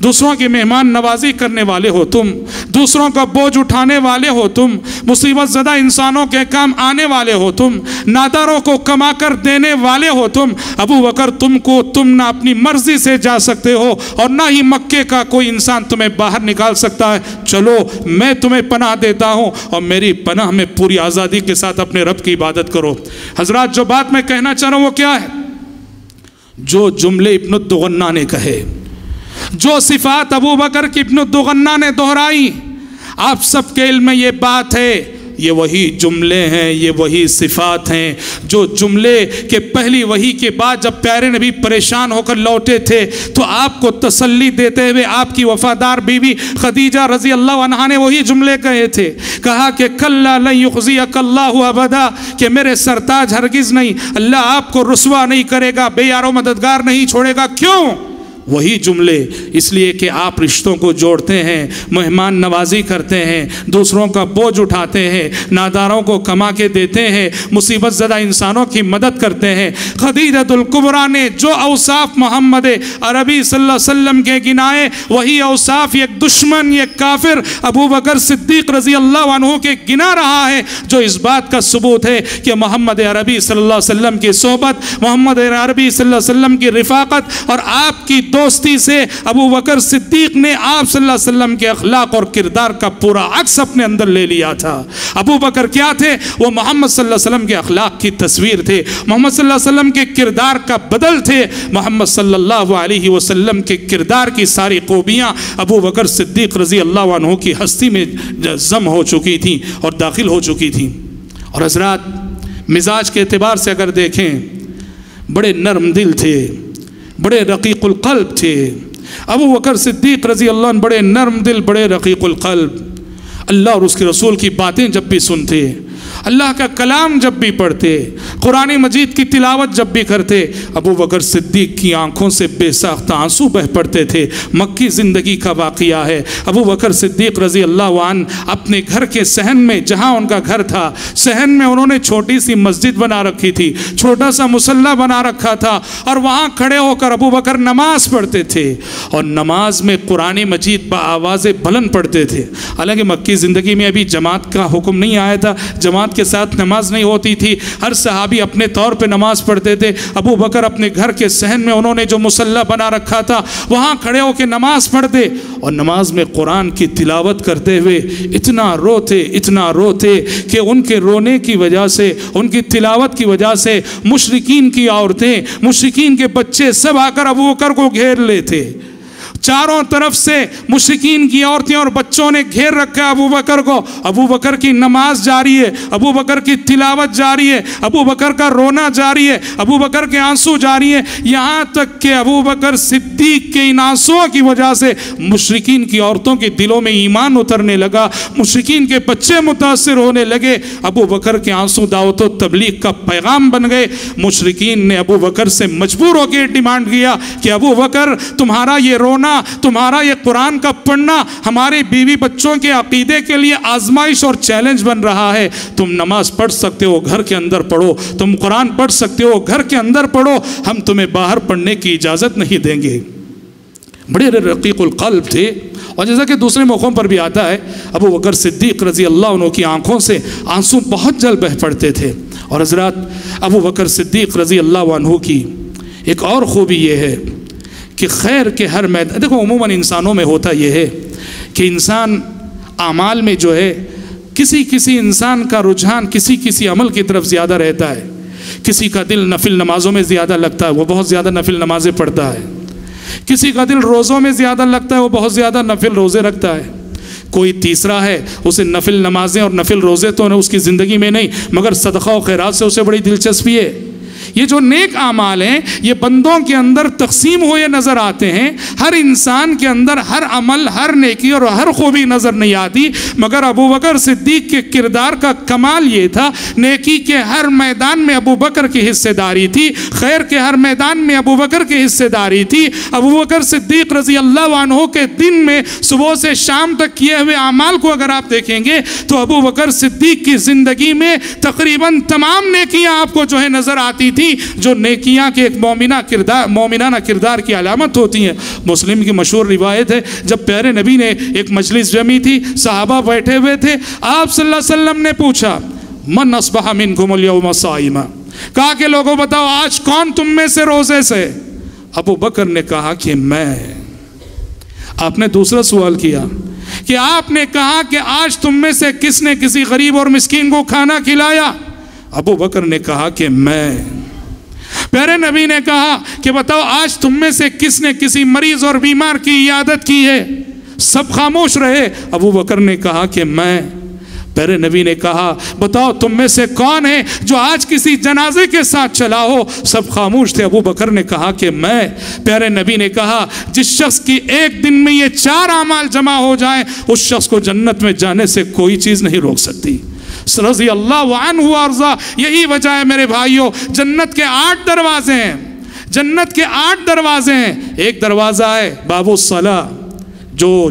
دوسروں کی مہمان نوازی کرنے والے ہو، تم دوسروں کا بوجھ اٹھانے والے ہو، تم مصیبت زدہ انسانوں کے کام آنے والے ہو، تم ناداروں کو کما کر دینے والے ہو، تم ابو بکر تم نہ اپنی مرضی سے جا سکتے ہو اور نہ ہی مکے کا کوئی انسان تمہیں باہر نکال سکتا ہے، چلو میں تمہیں پناہ دیتا ہوں اور میری پناہ میں پوری آزادی کے ساتھ اپنے رب کی عبادت کرو۔ حضرات جو بات میں کہنا چاہ رہا ہوں وہ کیا ہے؟ جو جملے ابن الدغنہ نے کہے، جو صفات ابو بکر کی ابن الدغنہ نے دہرائی، آپ سب کے علم میں یہ بات ہے، یہ وہی جملے ہیں، یہ وہی صفات ہیں جو جملے کے پہلی وحی کے بعد جب پیارے نبی پریشان ہو کر لوٹے تھے تو آپ کو تسلی دیتے ہوئے آپ کی وفادار بیوی خدیجہ رضی اللہ عنہا نے وہی جملے کہے تھے۔ کہا کہ کلا لن یخزیک اللہ ابدا، کہ میرے سرتاج ہرگز نہیں، اللہ آپ کو رسوا نہیں کرے گا، بے یار و مددگار نہیں چھوڑے گا۔ کیوں؟ وہی جملے، اس لیے کہ آپ رشتوں کو جوڑتے ہیں، مہمان نوازی کرتے ہیں، دوسروں کا بوجھ اٹھاتے ہیں، ناداروں کو کما کے دیتے ہیں، مصیبت زدہ انسانوں کی مدد کرتے ہیں۔ خدیجۃ الکبریٰ نے جو اوصاف محمد عربی صلی اللہ علیہ وسلم کے گنائے، وہی اوصاف ایک دشمن، ایک کافر ابو بکر صدیق رضی اللہ عنہ کے گنا رہا ہے، جو اس بات کا ثبوت ہے کہ محمد عربی صلی اللہ علیہ وسلم کی صحبت، محمد عربی صلی اللہ علیہ وسلم کی رفاقت اور آپ کی دوستی سے ابو بکر صدیق نے آپ صلی اللہ علیہ وسلم کے اخلاق اور کردار کا پورا عکس اپنے اندر لے لیا تھا۔ ابو بکر کیا تھے؟ وہ محمد صلی اللہ علیہ وسلم کے اخلاق کی تصویر تھے، محمد صلی اللہ علیہ وسلم کے کردار کا بدل تھے، محمد صلی اللہ علیہ وسلم کے کردار کی ساری خوبیاں ابو بکر صدیق رضی اللہ عنہ کی ہستی میں ضم ہو چکی تھیں اور داخل ہو چکی تھیں۔ اور حضرات مزاج کے اعتبار سے اگر دیکھیں، بڑے نرم دل تھے، بڑے رقیق القلب تھے ابو بکر صدیق رضی اللہ عنہ، بڑے نرم دل، بڑے رقیق القلب۔ اللہ اور اس کے رسول کی باتیں جب بھی سنتے، اللہ کا کلام جب بھی پڑھتے، قرآن مجید کی تلاوت جب بھی کرتے، ابو بکر صدیق کی آنکھوں سے بے ساختہ آنسو بہ پڑتے تھے۔ مکی زندگی کا واقعہ ہے، ابو بکر صدیق رضی اللہ عنہ اپنے گھر کے صحن میں، جہاں ان کا گھر تھا، صحن میں انہوں نے چھوٹی سی مسجد بنا رکھی تھی، چھوٹا سا مصلی بنا رکھا تھا، اور وہاں کھڑے ہو کر ابو بکر نماز پڑھتے تھے، اور نماز میں قرآن مجید بآواز بلند پڑھتے تھے۔ حالانکہ مکی زندگی میں ابھی جماعت کا حکم نہیں آیا تھا، جماعت کے ساتھ نماز نہیں ہوتی تھی، ہر صحابی اپنے طور پہ نماز پڑھتے تھے۔ ابو بکر اپنے گھر کے صحن میں انہوں نے جو مصلی بنا رکھا تھا، وہاں کھڑے ہو کے نماز پڑھتے، اور نماز میں قرآن کی تلاوت کرتے ہوئے اتنا روتے کہ ان کے رونے کی وجہ سے، ان کی تلاوت کی وجہ سے مشرکین کی عورتیں، مشرکین کے بچے سب آ کر ابو بکر کو گھیر لیتے۔ چاروں طرف سے مشرکین کی عورتیں اور بچوں نے گھیر رکھا ابو بکر کو۔ ابو بکر کی نماز جاری ہے، ابو بکر کی تلاوت جاری ہے، ابو بکر کا رونا جاری ہے، ابو بکر کے آنسو جاری ہیں، یہاں تک کہ ابو بکر صدیق کے ان آنسوؤں کی وجہ سے مشرکین کی عورتوں کے دلوں میں ایمان اترنے لگا، مشرکین کے بچے متاثر ہونے لگے۔ ابو بکر کے آنسو دعوت و تبلیغ کا پیغام بن گئے۔ مشرکین نے ابو بکر سے مجبور ہو کے ڈیمانڈ کیا کہ ابو بکر، تمہارا یہ رونا، تمہارا یہ قرآن کا پڑھنا ہمارے بیوی بچوں کے عقیدے کے لیے آزمائش اور چیلنج بن رہا ہے۔ تم نماز پڑھ سکتے ہو، گھر کے اندر پڑھو، تم قرآن پڑھ سکتے ہو، گھر کے اندر پڑھو، ہم تمہیں باہر پڑھنے کی اجازت نہیں دیں گے۔ بڑے رقیق القلب تھے، اور جیسا کہ دوسرے موقعوں پر بھی آتا ہے، ابو بکر صدیق رضی اللہ عنہ کی آنکھوں سے آنسو بہت جلد بہ پڑتے تھے۔ اور حضرات ابو بکر صدیق رضی اللہ عنہ کی ایک اور خوبی یہ ہے کہ خیر کے ہر میدان، دیکھو عموماً انسانوں میں ہوتا یہ ہے کہ انسان اعمال میں جو ہے کسی انسان کا رجحان کسی عمل کی طرف زیادہ رہتا ہے، کسی کا دل نفل نمازوں میں زیادہ لگتا ہے، وہ بہت زیادہ نفل نمازیں پڑھتا ہے، کسی کا دل روزوں میں زیادہ لگتا ہے، وہ بہت زیادہ نفل روزے رکھتا ہے، کوئی تیسرا ہے اسے نفل نمازیں اور نفل روزے تو اس کی زندگی میں نہیں، مگر صدقہ و خیرات سے اسے بڑی دلچسپی ہے۔ یہ جو نیک اعمال ہیں یہ بندوں کے اندر تقسیم ہوئے نظر آتے ہیں، ہر انسان کے اندر ہر عمل، ہر نیکی اور ہر خوبی نظر نہیں آتی، مگر ابو بکر صدیق کے کردار کا کمال یہ تھا، نیکی کے ہر میدان میں ابو بکر کی حصے داری تھی، خیر کے ہر میدان میں ابو بکر کی حصے داری تھی۔ ابو بکر صدیق رضی اللہ عنہ کے دن میں صبح سے شام تک کیے ہوئے اعمال کو اگر آپ دیکھیں گے تو ابو بکر صدیق کی زندگی میں تقریباً تمام نیکیاں آپ کو جو ہے نظر آتی تھی، جو نیکیاں کے ایک مومنانہ کردار کی علامت ہوتی ہیں۔ مسلم کی مشہور روایت ہے، جب پیارے نبی نے ایک مجلس جمی تھی، صحابہ بیٹھے ہوئے تھے، آپ صلی اللہ علیہ وسلم نے پوچھا من اصبح منکم اليوم صائما، کہا کہ لوگوں بتاؤ آج کون تم میں سے روزے سے؟ ابو بکر نے کہا کہ میں۔ آپ نے دوسرا سوال کیا کہ آپ نے کہا کہ آج تم میں سے کس نے کسی غریب اور مسکین کو کھانا کھلایا؟ ابو بکر نے کہا کہ میں۔ پیارے نبی نے کہا کہ بتاؤ آج تم میں سے کس نے کسی مریض اور بیمار کی عیادت کی ہے؟ سب خاموش رہے، ابو بکر نے کہا کہ میں۔ پیارے نبی نے کہا بتاؤ تم میں سے کون ہے جو آج کسی جنازے کے ساتھ چلا ہو؟ سب خاموش تھے، ابو بکر نے کہا کہ میں۔ پیارے نبی نے کہا جس شخص کی ایک دن میں یہ 4 اعمال جمع ہو جائیں اس شخص کو جنت میں جانے سے کوئی چیز نہیں روک سکتی۔ رضی اللہ عنہ وارضا، یہی وجہ ہے میرے بھائیوں، جنت کے 8 دروازے ہیں، جنت کے 8 دروازے ہیں۔ ایک دروازہ ہے باب الصلاۃ،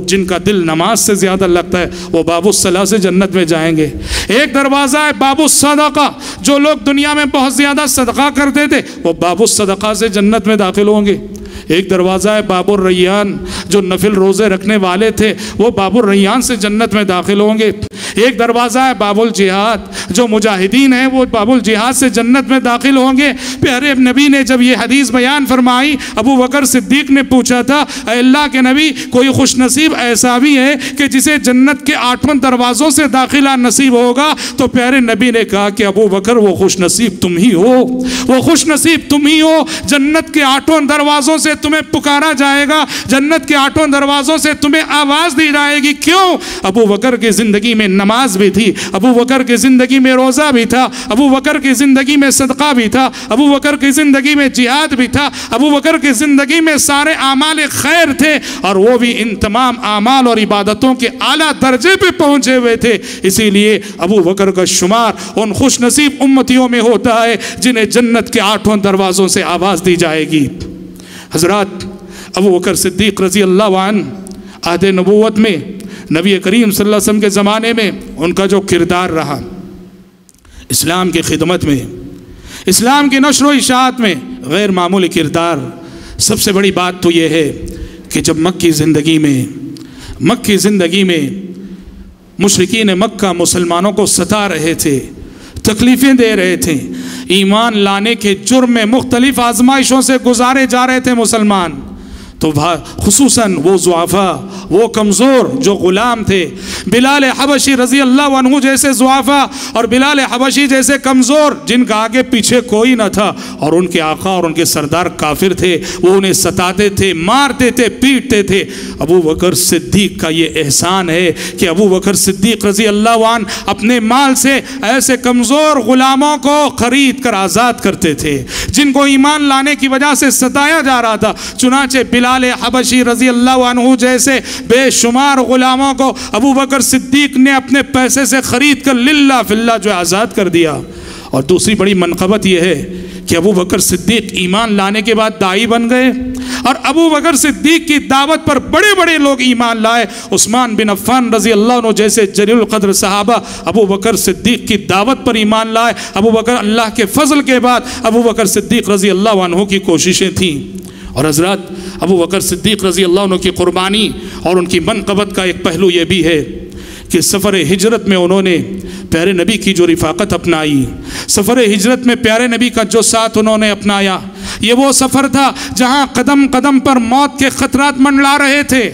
جن کا دل نماز سے زیادہ لگتا ہے وہ باب الصلاۃ سے جنت میں جائیں گے۔ ایک دروازہ ہے باب الصدقہ، جو لوگ دنیا میں بہت زیادہ صدقہ کرتے تھے وہ باب الصدقہ سے جنت میں داخل ہوں گے۔ ایک دروازہ ہے باب الریان، جو نفل روزے رکھنے والے تھے وہ باب الریان سے جنت میں داخل ہوں گے۔ ایک دروازہ ہے باب الجہاد، جو مجاہدین ہیں وہ باب الجہاد سے جنت میں داخل ہوں گے۔ پیارے نبی نے جب یہ حدیث بیان فرمائی، ابو بکر صدیق نے پوچھا تھا اے اللہ کے نبی کوئی خوش نصیب ایسا بھی ہے کہ جسے جنت کے 8 دروازوں سے داخلہ نصیب ہوگا؟ تو پیارے نبی نے کہا کہ ابو بکر وہ خوش نصیب تم ہی ہو، وہ خوش نصیب تم ہی ہو، جنت کے 8 دروازوں سے تمہیں پکارا جائے گا، جنت کے 8 دروازوں سے تمہیں آواز دی جائے گی۔ کیوں؟ ابو بکر کی زندگی میں نماز بھی تھی، ابو بکر کی زندگی میں روزہ بھی تھا، ابو بکر کی زندگی میں صدقہ بھی تھا، ابو بکر کی زندگی میں جہاد بھی تھا، ابو بکر کی زندگی میں سارے اعمال خیر تھے، اور وہ بھی ان تمام اعمال اور عبادتوں کے اعلیٰ درجے پہ پہنچے ہوئے تھے۔ اسی لیے ابو بکر کا شمار ان خوش نصیب امتیوں میں ہوتا ہے جنہیں جنت کے 8 دروازوں سے آواز دی جائے گی۔ حضرات، ابو بکر صدیق رضی اللہ عنہ عہد نبوت میں نبی کریم صلی اللہ علیہ وسلم کے زمانے میں ان کا جو کردار رہا اسلام کی خدمت میں، اسلام کی نشر و اشاعت میں، غیر معمولی کردار۔ سب سے بڑی بات تو یہ ہے کہ جب مکی زندگی میں مشرکین مکہ مسلمانوں کو ستا رہے تھے، تکلیفیں دے رہے تھے، ایمان لانے کے جرم میں مختلف آزمائشوں سے گزارے جا رہے تھے مسلمان، تو خصوصاً وہ ضعفاء، وہ کمزور جو غلام تھے، بلال حبشی رضی اللہ عنہ جیسے ضعفاء اور بلال حبشی جیسے کمزور جن کا آگے پیچھے کوئی نہ تھا، اور ان کے آقا اور ان کے سردار کافر تھے، وہ انہیں ستاتے تھے، مارتے تھے، پیٹتے تھے۔ ابو بکر صدیق کا یہ احسان ہے کہ ابو بکر صدیق رضی اللہ عنہ اپنے مال سے ایسے کمزور غلاموں کو خرید کر آزاد کرتے تھے جن کو ایمان لانے کی وجہ سے ستایا جا رہا تھا۔ چنانچہ بلال حبشی رضی اللہ عنہ جیسے بے شمار غلاموں کو ابو بکر صدیق نے اپنے پیسے سے خرید کر للہ فی اللہ جو آزاد کر دیا۔ اور دوسری بڑی منقبت یہ ہے کہ ابو بکر صدیق ایمان لانے کے بعد داعی بن گئے، اور ابو بکر صدیق کی دعوت پر بڑے بڑے لوگ ایمان لائے۔ عثمان بن عفان رضی اللہ عنہ جیسے جلیل القدر صحابہ ابو بکر صدیق کی دعوت پر ایمان لائے۔ ابو بکر اللہ کے فضل کے بعد ابو بکر صدیق رضی اللہ عنہ کی کوششیں تھیں۔ اور حضرات، ابو بکر صدیق رضی اللہ عنہ کی قربانی اور ان کی منقبت کا ایک پہلو یہ بھی ہے کہ سفر ہجرت میں انہوں نے پیارے نبی کی جو رفاقت اپنائی، سفر ہجرت میں پیارے نبی کا جو ساتھ انہوں نے اپنایا، یہ وہ سفر تھا جہاں قدم قدم پر موت کے خطرات منڈلا رہے تھے۔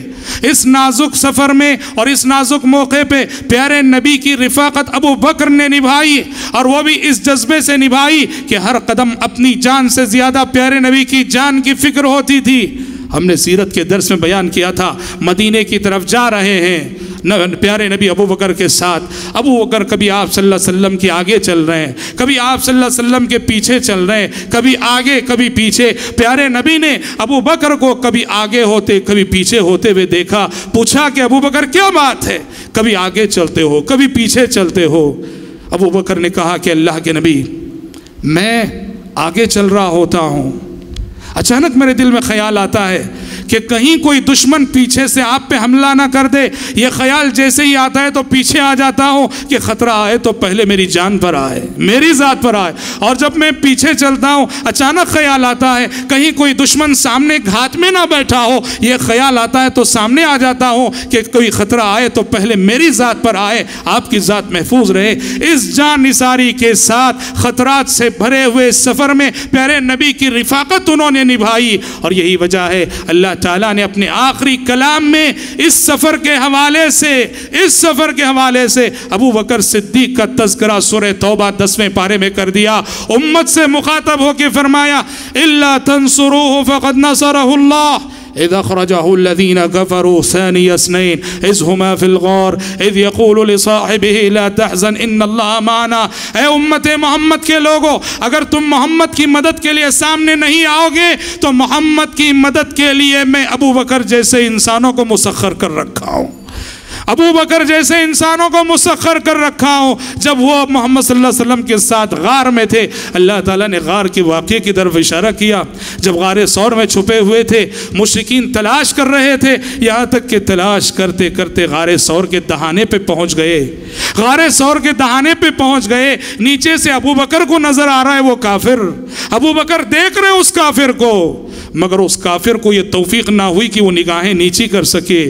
اس نازک سفر میں اور اس نازک موقع پہ پیارے نبی کی رفاقت ابو بکر نے نبھائی، اور وہ بھی اس جذبے سے نبھائی کہ ہر قدم اپنی جان سے زیادہ پیارے نبی کی جان کی فکر ہوتی تھی۔ ہم نے سیرت کے درس میں بیان کیا تھا، مدینے کی طرف جا رہے ہیں پیارے نبی ابو بکر کے ساتھ۔ ابو بکر کبھی آپ صلی اللہ علیہ وسلم کے آگے چل رہے ہیں، کبھی آپ صلی اللہ علیہ وسلم کے پیچھے چل رہے ہیں، کبھی آگے کبھی پیچھے۔ پیارے نبی نے ابو بکر کو کبھی آگے ہوتے کبھی پیچھے ہوتے ہوئے دیکھا، پوچھا کہ ابو بکر کیا بات ہے، کبھی آگے چلتے ہو کبھی پیچھے چلتے ہو؟ ابو بکر نے کہا کہ اللہ کے نبی، میں آگے چل رہا ہوتا ہوں، اچانک میرے دل میں خیال آتا ہے کہ کہیں کوئی دشمن پیچھے سے آپ پہ حملہ نہ کر دے۔ یہ خیال جیسے ہی آتا ہے تو پیچھے آ جاتا ہوں کہ خطرہ آئے تو پہلے میری جان پر آئے، میری ذات پر آئے۔ اور جب میں پیچھے چلتا ہوں اچانک خیال آتا ہے کہیں کوئی دشمن سامنے گھات میں نہ بیٹھا ہو، یہ خیال آتا ہے تو سامنے آ جاتا ہوں کہ کوئی خطرہ آئے تو پہلے میری ذات پر آئے، آپ کی ذات محفوظ رہے۔ اس جان نثاری کے ساتھ خطرات سے بھرے ہوئے سفر میں پیارے نبی کی رفاقت انہوں نے نبھائی، اور یہی وجہ ہے اللہ تعالیٰ نے اپنے آخری کلام میں اس سفر کے حوالے سے ابو بکر صدیق کا تذکرہ سورہ توبہ 10ویں پارے میں کر دیا۔ امت سے مخاطب ہو کے فرمایا اِلَّا تَنْصُرُوهُ فَقَدْ نَصَرَهُ اللَّهُ إذ أخرجه الذين كفروا ثاني اثنين إذ هما في الغار إذ يقول لصاحبه لا تحزن إن الله معنا۔ اے امت محمد کے لوگوں، اگر تم محمد کی مدد کے لیے سامنے نہیں آؤ گے تو محمد کی مدد کے لیے میں ابو بکر جیسے انسانوں کو مسخر کر رکھا ہوں، ابو بکر جیسے انسانوں کو مسخر کر رکھا ہوں۔ جب وہ محمد صلی اللہ علیہ وسلم کے ساتھ غار میں تھے، اللہ تعالیٰ نے غار کے واقعے کی طرف اشارہ کیا۔ جب غار ثور میں چھپے ہوئے تھے، مشرکین تلاش کر رہے تھے، یہاں تک کہ تلاش کرتے کرتے غار ثور کے دہانے پہ پہنچ گئے۔ غار ثور کے دہانے پہ پہنچ گئے، نیچے سے ابو بکر کو نظر آ رہا ہے وہ کافر، ابو بکر دیکھ رہے اس کافر کو، مگر اس کافر کو یہ توفیق نہ ہوئی کہ وہ نگاہیں نیچی کر سکے۔